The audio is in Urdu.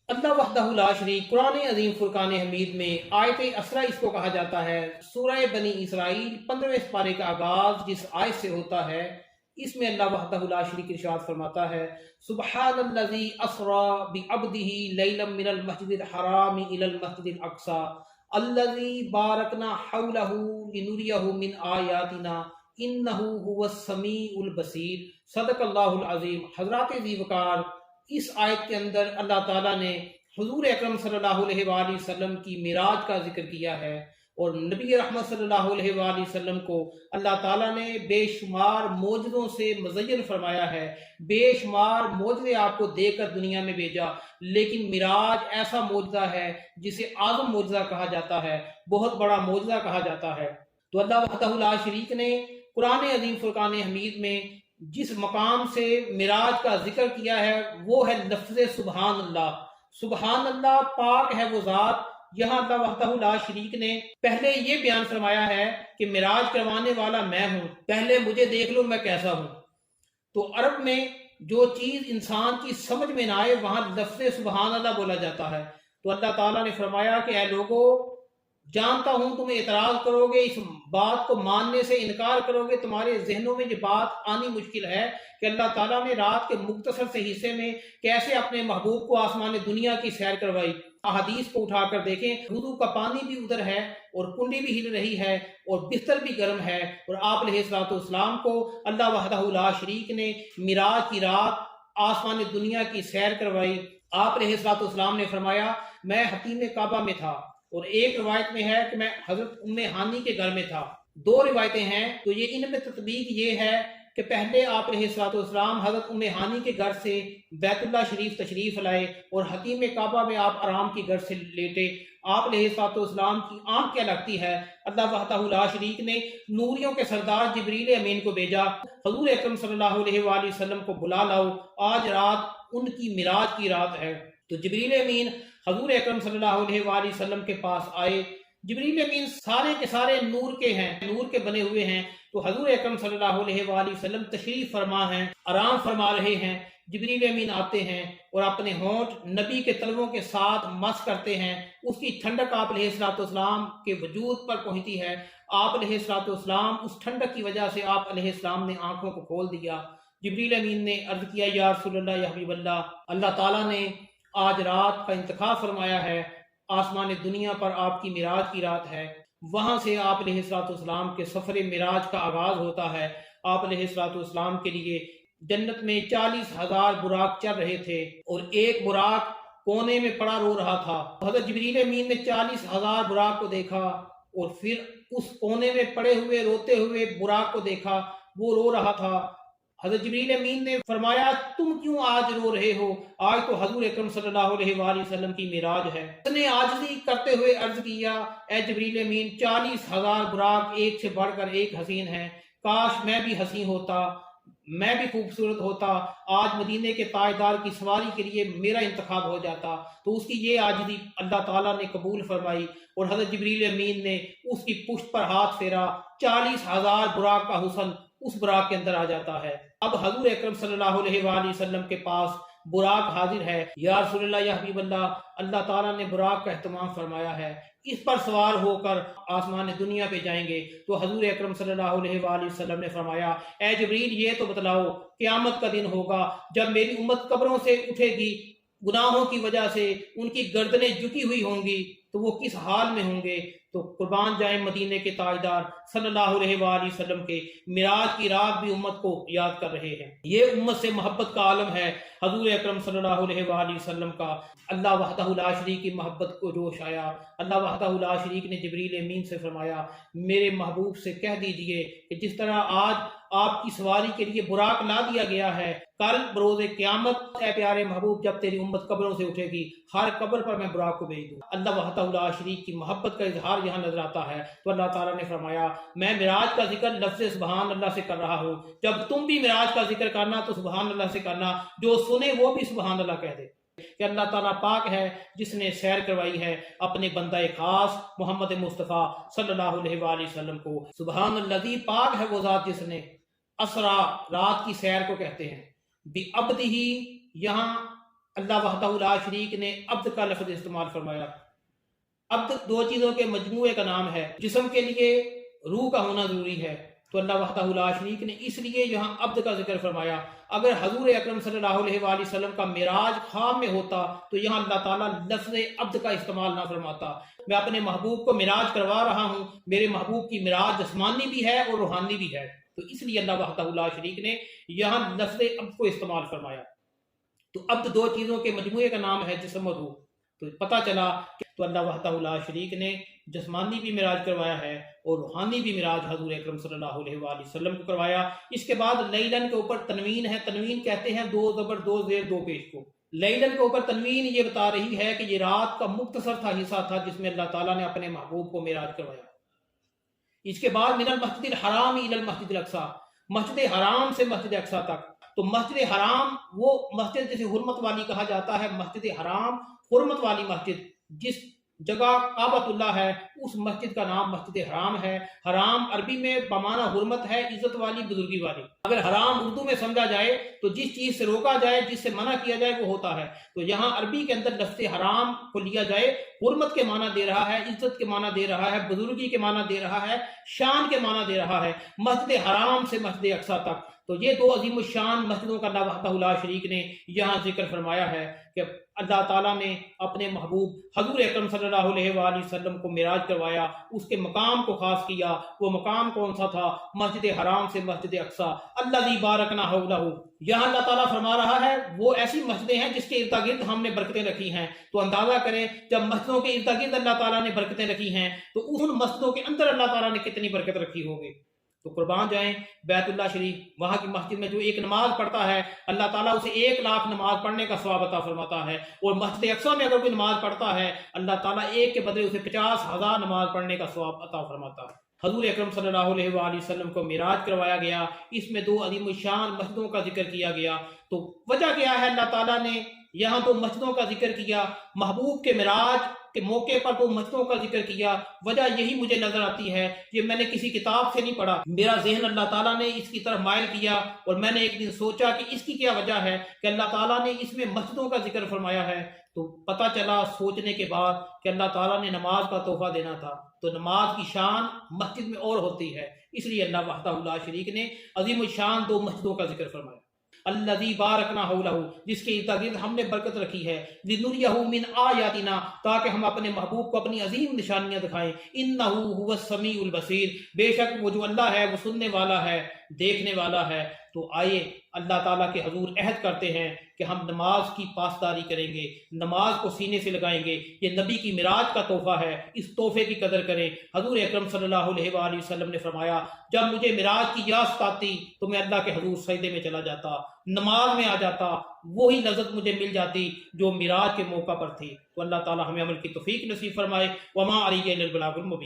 اللہ وحدہ لا شریک قرآن عظیم فرقان حمید میں آیت اسرا اس کو کہا جاتا ہے۔ سورہ بنی اسرائیل 15ویں پارے کا آغاز جس آیت سے ہوتا ہے، اس میں اللہ وحدہ لا شریک ارشاد فرماتا ہے، سبحان الذی اسرا بعبدہ لیلا من المسجد الحرام الی المسجد الاقصی الذی بارکنا حولہ لنریہ من آیاتنا انہ هو السمیع البصیر۔ صدق اللہ العظیم۔ حضرات ذی وقار، اس آیت کے اندر اللہ تعالیٰ نے حضور اکرم صلی اللہ علیہ وآلہ وسلم کی معراج کا ذکر کیا ہے، اور نبی رحمت صلی اللہ علیہ وآلہ وسلم کو اللہ تعالیٰ نے بے شمار معجزوں سے مزین فرمایا ہے، بے شمار معجزے آپ کو دے کر دنیا میں بھیجا، لیکن معراج ایسا معجزہ ہے جسے اعظم معجزہ کہا جاتا ہے، بہت بڑا معجزہ کہا جاتا ہے۔ تو اللہ وحدہ لا شریک نے قرآن عظیم فرقان حمید میں جس مقام سے معراج کا ذکر کیا ہے وہ ہے لفظ سبحان اللہ۔ سبحان اللہ، پاک ہے وہ ذات۔ یہاں اللہ وحدہ لا شریک نے پہلے یہ بیان فرمایا ہے کہ معراج کروانے والا میں ہوں، پہلے مجھے دیکھ لو میں کیسا ہوں۔ تو عرب میں جو چیز انسان کی سمجھ میں نہ آئے وہاں لفظ سبحان اللہ بولا جاتا ہے۔ تو اللہ تعالیٰ نے فرمایا کہ اے لوگو، جانتا ہوں تم اعتراض کرو گے، اس بات کو ماننے سے انکار کرو گے، تمہارے ذہنوں میں یہ بات آنی مشکل ہے کہ اللہ تعالیٰ نے رات کے مختصر سے حصے میں کیسے اپنے محبوب کو آسمان دنیا کی سیر کروائی۔ احادیث کو اٹھا کر دیکھیں، وضو کا پانی بھی ادھر ہے اور کنڈی بھی ہل رہی ہے اور بستر بھی گرم ہے، اور آپ علیہ الصلوۃ والسلام کو اللہ وحدہ لا شریک نے معراج کی رات آسمان دنیا کی سیر کروائی۔ آپ علیہ الصلوۃ والسلام نے فرمایا، میں حتیم کعبہ میں تھا، اور ایک روایت میں ہے کہ میں حضرت ام ہانی کے گھر میں تھا۔ دو روایتیں ہیں، تو یہ ان میں تطبیق یہ ہے کہ پہلے آپ علیہ الصلوۃ والسلام حضرت ام ہانی کے گھر سے بیت اللہ شریف تشریف لائے، اور حتیم کعبہ میں آپ آرام کی گھر سے لیٹے۔ آپ علیہ الصلوۃ والسلام کی آنکھ کیا لگتی ہے، اللہ وحدہ لا شریک نے نوریوں کے سردار جبریل امین کو بھیجا، حضور اکرم صلی اللہ علیہ وآلہ وسلم کو بلا لاؤ، آج رات ان کی معراج کی رات ہے۔ تو جبریل امین حضور اکرم صلی اللہ علیہ وآلہ وسلم کے پاس آئے۔ جبریل امین سارے کے سارے نور کے ہیں، نور کے بنے ہوئے ہیں۔ تو حضور اکرم صلی اللہ علیہ وآلہ وسلم تشریف فرما ہیں، آرام فرما رہے ہیں۔ جبریل امین آتے ہیں اور اپنے ہونٹ نبی کے تلووں کے ساتھ مس کرتے ہیں، اس کی ٹھنڈک آپ علیہ الصلوۃ والسلام کے وجود پر پہنچتی ہے۔ آپ علیہ الصلوۃ والسلام اس ٹھنڈک کی وجہ سے آپ علیہ السلام نے آنکھوں کو کھول دیا۔ جبریل امین نے عرض کیا، یا رسول اللہ، یا حبیب اللہ، اللہ تعالیٰ نے آج رات کا انتخاب فرمایا ہے، آسمان دنیا پر آپ کی معراج کی رات ہے۔ وہاں سے آپ علیہ الصلوۃ والسلام کے سفر معراج کا آغاز ہوتا ہے۔ آپ علیہ الصلوۃ والسلام کے لیے جنت میں 40,000 براق چل رہے تھے، اور ایک براق کونے میں پڑا رو رہا تھا۔ حضرت جبریل امین نے 40,000 براق کو دیکھا، اور پھر اس کونے میں پڑے ہوئے روتے ہوئے براق کو دیکھا، وہ رو رہا تھا۔ حضرت جبریل امین نے فرمایا، تم کیوں آج رو رہے ہو؟ آج تو حضور اکرم صلی اللہ علیہ وآلہ وسلم کی معراج ہے۔ اس نے عاجزی کرتے ہوئے عرض کیا، اے جبریل امین، 40,000 براق ایک سے بڑھ کر ایک حسین ہیں، کاش میں بھی حسین ہوتا، میں بھی خوبصورت ہوتا، آج مدینے کے تاجدار کی سواری کے لیے میرا انتخاب ہو جاتا۔ تو اس کی یہ عاجزی اللہ تعالیٰ نے قبول فرمائی، اور حضرت جبریل امین نے اس کی پشت پر ہاتھ پھیرا، 40,000 براق کا حسن اس براق کے اندر آ جاتا ہے۔ اب حضور اکرم صلی اللہ علیہ وآلہ وسلم کے پاس براق حاضر ہے۔ یا رسول اللہ، یا حبیب اللہ، اللہ تعالیٰ نے براق کا اہتمام فرمایا ہے، اس پر سوار ہو کر آسمان دنیا پہ جائیں گے۔ تو حضور اکرم صلی اللہ علیہ وآلہ وسلم نے فرمایا، اے جبریل، یہ تو بتلاؤ قیامت کا دن ہوگا جب میری امت قبروں سے اٹھے گی، گناہوں کی وجہ سے ان کی گردنیں جھکی ہوئی ہوں گی، تو وہ کس حال میں ہوں گے؟ تو قربان جائیں مدینے کے تاجدار صلی اللہ علیہ وآلہ وسلم کے معراج کی رات بھی امت کو یاد کر رہے ہیں۔ یہ امت سے محبت کا عالم ہے حضور اکرم صلی اللہ علیہ وآلہ وسلم کا۔ اللہ وحدہ لا شریک کی محبت کو جوش آیا۔ اللہ وحدہ لا شریک نے جبریل امین سے فرمایا، میرے محبوب سے کہہ دیجئے کہ جس طرح آج آپ کی سواری کے لیے براق لا دیا گیا ہے، کل بروز قیامت اے پیارے محبوب جب تیری امت قبروں سے اٹھے گی، ہر قبر پر میں براق کو بھیج دوں۔ اللہ وحدہ لا شریک کی محبت کا اظہار یہاں نظر آتا ہے۔ تو اللہ تعالیٰ نے فرمایا، میں معراج کا ذکر لفظ سبحان اللہ سے کر رہا ہوں، جب تم بھی معراج کا ذکر کرنا تو سبحان اللہ سے کرنا، جو سنے وہ بھی سبحان اللہ کہہ دے۔ کہ اللہ تعالیٰ پاک ہے جس نے سیر کروائی ہے اپنے بندہ خاص محمد مصطفیٰ صلی اللہ علیہ وآلہ وسلم کو۔ سبحان الذی، پاک ہے وہ ذات جس نے اسرا، رات کی سیر کو کہتے ہیں، بعبدہ، یہاں اللہ وحدہ لا شریک نے عبد کا لفظ استعمال فرمایا۔ عبد دو چیزوں کے مجموعے کا نام ہے، جسم کے لیے روح کا ہونا ضروری ہے، تو اللہ وحدہ لا شریک نے اس لیے یہاں عبد کا ذکر فرمایا۔ اگر حضور اکرم صلی اللہ علیہ وآلہ وسلم کا معراج خواب میں ہوتا تو یہاں اللہ تعالیٰ لفظ عبد کا استعمال نہ فرماتا۔ میں اپنے محبوب کو معراج کروا رہا ہوں، میرے محبوب کی معراج جسمانی بھی ہے اور روحانی بھی ہے، تو اس لیے اللہ وحدہ لا شریک نے یہاں لفظ عبد کو استعمال فرمایا۔ تو عبد دو چیزوں کے مجموعے کا نام ہے، جسم اور روح۔ تو پتہ چلا کہ تو اللہ وحدہ لا شریک نے جسمانی بھی معراج کروایا ہے اور روحانی بھی معراج حضور اکرم صلی اللہ علیہ وآلہ وسلم کو کروایا۔ اس کے بعد لیلن کے اوپر تنوین ہے، تنوین کہتے ہیں دو زبر دو زیر دو پیش کو۔ لیلن کے اوپر تنوین یہ بتا رہی ہے کہ یہ رات کا مختصر تھا حصہ تھا جس میں اللہ تعالیٰ نے اپنے محبوب کو معراج کروایا۔ اس کے بعد من المسجد الحرام الی المسجد الاقصی، مسجد حرام سے مسجد اقصی تک۔ تو مسجد حرام وہ مسجد جسے حرمت والی کہا جاتا ہے، مسجد حرام حرمت والی مسجد، جس جگہ کعبۃ اللہ ہے اس مسجد کا نام مسجد حرام ہے۔ حرام عربی میں بمعنی حرمت ہے، عزت والی، بزرگی والی۔ اگر حرام اردو میں سمجھا جائے تو جس چیز سے روکا جائے، جس سے منع کیا جائے وہ ہوتا ہے، تو یہاں عربی کے اندر لفظ حرام کو لیا جائے، حرمت کے معنی دے رہا ہے، عزت کے معنی دے رہا ہے، بزرگی کے معنی دے رہا ہے، شان کے معنی دے رہا ہے، مسجد حرام سے مسجد اقصی تک۔ تو یہ دو عظیم الشان مسجدوں کا اللہ وحدہ لا شریک نے یہاں ذکر فرمایا ہے کہ اللہ تعالیٰ نے اپنے محبوب حضور اکرم صلی اللہ علیہ وآلہ وسلم کو معراج کروایا، اس کے مقام کو خاص کیا۔ وہ مقام کون سا تھا؟ مسجد حرام سے مسجد اقصی، الذی بارکنا حولہ۔ یہاں اللہ تعالیٰ فرما رہا ہے وہ ایسی مسجدیں ہیں جس کے ارد گرد ہم نے برکتیں رکھی ہیں۔ تو اندازہ کریں جب مسجدوں کے ارد گرد اللہ تعالیٰ نے برکتیں رکھی ہیں تو ان مسجدوں کے اندر اللہ تعالیٰ نے کتنی برکت رکھی ہوگی۔ تو قربان جائیں بیت اللہ شریف، وہاں کی مسجد میں جو ایک نماز پڑھتا ہے اللہ تعالیٰ اسے 1,00,000 نماز پڑھنے کا ثواب عطا فرماتا ہے، اور مسجد اقصی میں اگر کوئی نماز پڑھتا ہے اللہ تعالیٰ ایک کے بدلے اسے 50,000 نماز پڑھنے کا ثواب عطا فرماتا ہے۔ حضور اکرم صلی اللہ علیہ وآلہ وسلم کو معراج کروایا گیا، اس میں دو عظیم الشان مسجدوں کا ذکر کیا گیا۔ تو وجہ کیا ہے؟ اللہ تعالیٰ نے یہاں تو مسجدوں کا ذکر کیا، محبوب کے معراج کے موقع پر تو مسجدوں کا ذکر کیا۔ وجہ یہی مجھے نظر آتی ہے، یہ میں نے کسی کتاب سے نہیں پڑھا، میرا ذہن اللہ تعالیٰ نے اس کی طرف مائل کیا، اور میں نے ایک دن سوچا کہ اس کی کیا وجہ ہے کہ اللہ تعالیٰ نے اس میں مسجدوں کا ذکر فرمایا ہے۔ تو پتہ چلا سوچنے کے بعد کہ اللہ تعالیٰ نے نماز کا تحفہ دینا تھا، تو نماز کی شان مسجد میں اور ہوتی ہے، اس لیے اللہ وحدہ لا شریک نے عظیم الشان دو مسجدوں کا ذکر فرمایا۔ الذی بارکنا حولہ، جس کے ارد گرد ہم نے برکت رکھی ہے، لنریہ من آیاتنا، تاکہ ہم اپنے محبوب کو اپنی عظیم نشانیاں دکھائیں۔ انہ هو السمیع البصیر، بے شک وہ جو اللہ ہے وہ سننے والا ہے، دیکھنے والا ہے۔ تو آئیے اللہ تعالیٰ کے حضور عہد کرتے ہیں کہ ہم نماز کی پاسداری کریں گے، نماز کو سینے سے لگائیں گے، یہ نبی کی معراج کا تحفہ ہے، اس تحفے کی قدر کریں۔ حضور اکرم صلی اللہ علیہ وآلہ وسلم نے فرمایا جب مجھے معراج کی یاد آتی تو میں اللہ کے حضور سجدے میں چلا جاتا، نماز میں آ جاتا، وہی لذت مجھے مل جاتی جو معراج کے موقع پر تھی۔ تو اللہ تعالیٰ ہمیں عمل کی توفیق نصیب فرمائے۔ وما علیہ الا البلاغ المبین۔